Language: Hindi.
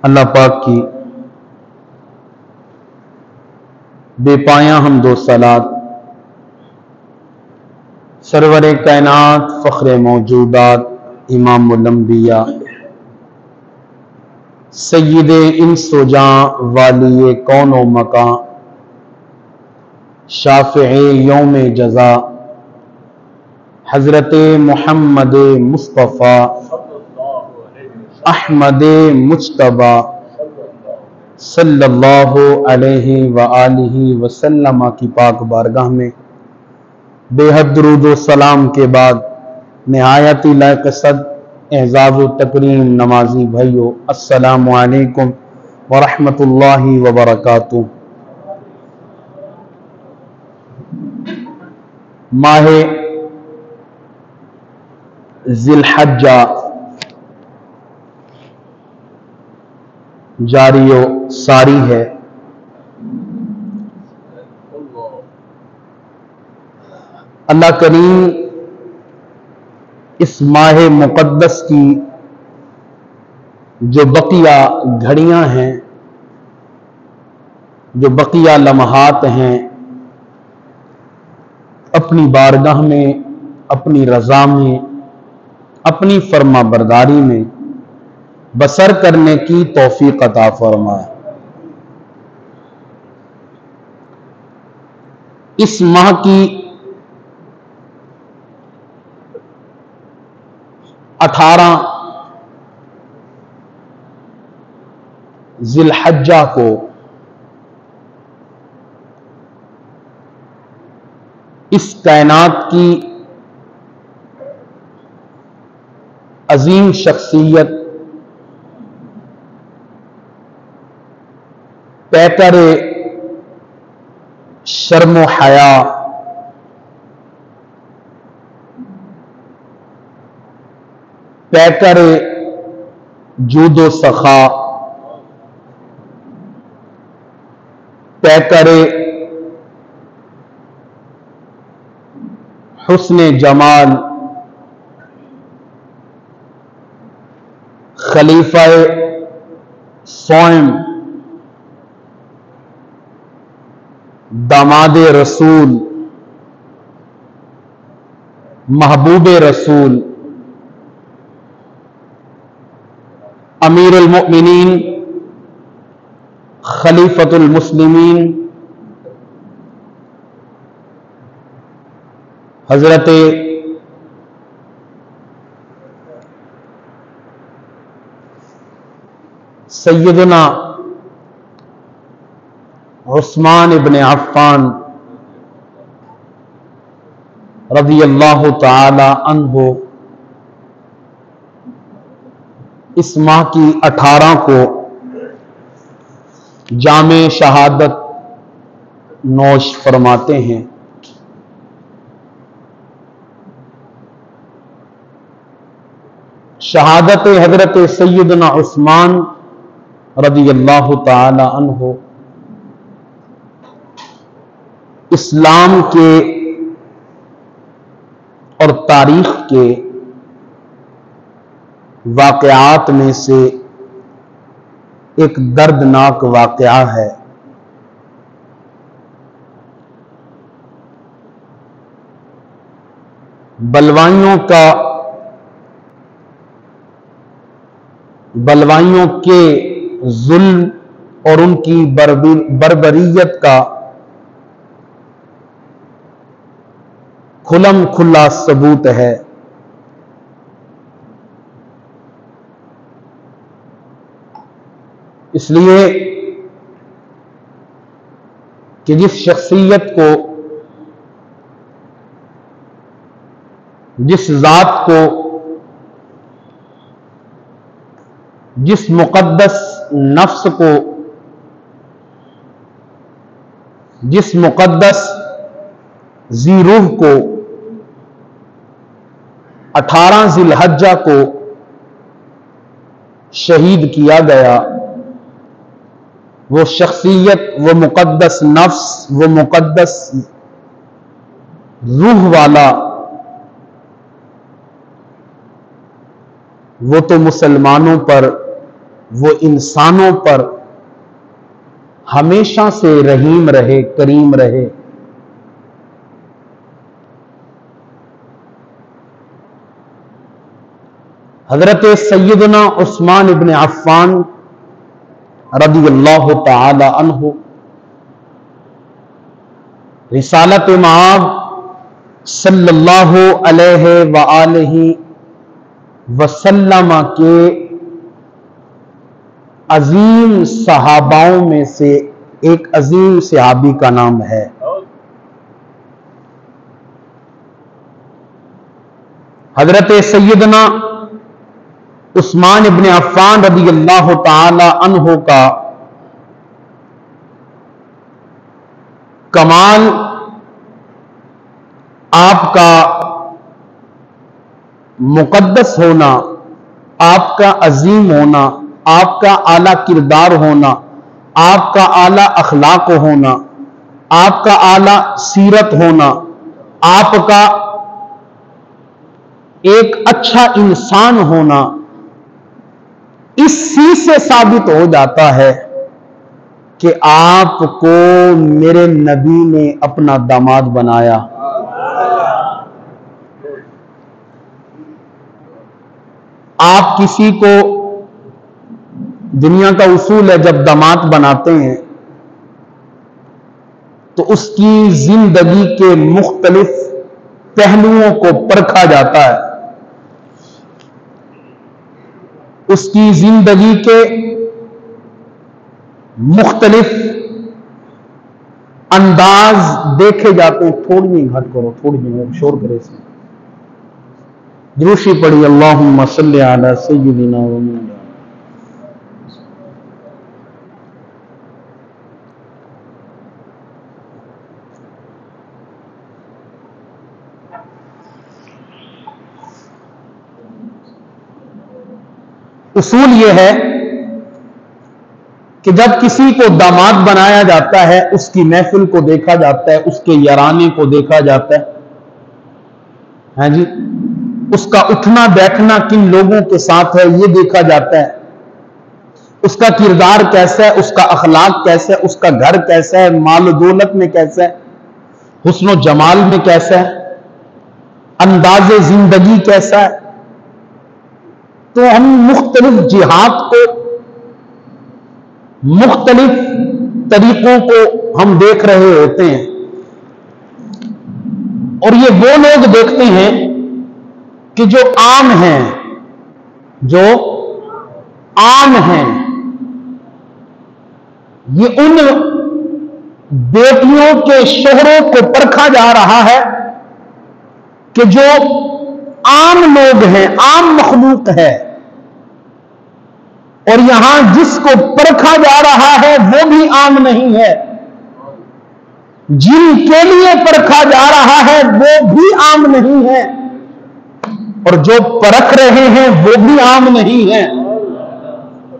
अल्लाह पाक की बेपाया हम्दो सलात सरवरे कायनात फ़ख्रे मौजूदात इमामुल अंबिया सय्यिदे इंस व जां वाली कौन व मकां शाफ़िए यौम जज़ा हज़रत मुहम्मद मुस्तफ़ा अहमद मुज्तबा सल्लल्लाहु अलैहि व आलिहि वसल्लम की पाक बारगाह में बेहद दुरूद व सलाम के बाद निहायती लायक सद एज़ाज़ व तकरीम नमाजी भाइयों, अस्सलामु अलैकुम व रहमतुल्लाहि व बरकातुहू। माहे ज़िलहज्जा जारियो सारी है। अल्लाह करीम इस माह मुक़द्दस की जो बकिया घड़ियां हैं, जो बकिया लम्हात हैं, अपनी बारगाह में, अपनी रज़ा में, अपनी फर्मा बरदारी में बसर करने की तौफीक अता फरमाए। इस माह की 18 ज़िलहज्जा को इस कायनात की अजीम शख्सियत पैकर शर्म हया, पैकर जूदो सखा, पैकर हुस्ने जमाल, खलीफा सोम, दामाद रसूल, महबूब रसूल, अमीरुल मुमिनीन, खलीफतुल मुस्लिमीन, हजरत सैयदना उस्मान इब्न अफ़्फ़ान रज़ियल्लाहु ताला अन्हु इस माह की 18 को जामे शहादत नोश फरमाते हैं। शहादत हजरत सैयदना उस्मान रज़ियल्लाहु ताला अन्हु इस्लाम के और तारीख के वाक़यात में से एक दर्दनाक वाक़या है। बलवाइयों के जुल्म और उनकी बर्बरियत का खुलम खुला सबूत है। इसलिए कि जिस शख्सियत को, जिस जात को, जिस मुक़द्दस नफ्स को, जिस मुक़द्दस जी रूह को 18 ज़िलहज्जा को शहीद किया गया, वो शख्सियत, वो मुक़द्दस नफ्स, वो मुक़द्दस रूह वाला, वो तो मुसलमानों पर वो इंसानों पर हमेशा से रहीम रहे, करीम रहे। हजरत सैयदना उस्मान इब्न अफ़्फ़ान रज़ियल्लाहु ताला अन्हु रिसालत मआब सल्लल्लाहु अलैहि व आलिहि वसल्लम के अजीम सहाबाओं में से एक अजीम सहाबी का नाम है हजरत सैयदना उस्मान इब्न अफ़्फ़ान रज़ियल्लाहु ताला अन्हु का कमाल, आपका मुक़द्दस होना, आपका अजीम होना, आपका आला किरदार होना, आपका आला अखलाक होना, आपका आला सीरत होना, आपका एक अच्छा इंसान होना, इसी से साबित हो जाता है कि आपको मेरे नबी ने अपना दामाद बनाया। आप किसी को, दुनिया का उसूल है, जब दामाद बनाते हैं तो उसकी जिंदगी के मुख्तलिफ पहलुओं को परखा जाता है, उसकी जिंदगी के मुख्तलिफ अंदाज देखे जाते हैं। थोड़ी नहीं घट करो, थोड़ी नहीं शोर करे से दुरूशी पढ़ी, अल्लाहुम्मा सल्ली अला सय्यिदिना व मौलाना। उसूल यह है कि जब किसी को दामाद बनाया जाता है, उसकी महफिल को देखा जाता है, उसके याराने को देखा जाता है जी, उसका उठना बैठना किन लोगों के साथ है ये देखा जाता है, उसका किरदार कैसा है, उसका अखलाक कैसा है, उसका घर कैसा है, माल दौलत में कैसा है, हुस्न जमाल में कैसा है, अंदाज़े जिंदगी कैसा है। तो हम मुख्तलिफ जिहाद को, मुख्तलिफ तरीकों को हम देख रहे होते हैं, और ये वो लोग देखते हैं कि जो आम हैं, जो आम हैं, ये उन बेटियों के शोहरों को परखा जा रहा है कि जो आम लोग हैं, आम मखलूक है, और यहां जिसको परखा जा रहा है वो भी आम नहीं है, जिनके लिए परखा जा रहा है वो भी आम नहीं है, और जो परख रहे हैं वो भी आम नहीं है।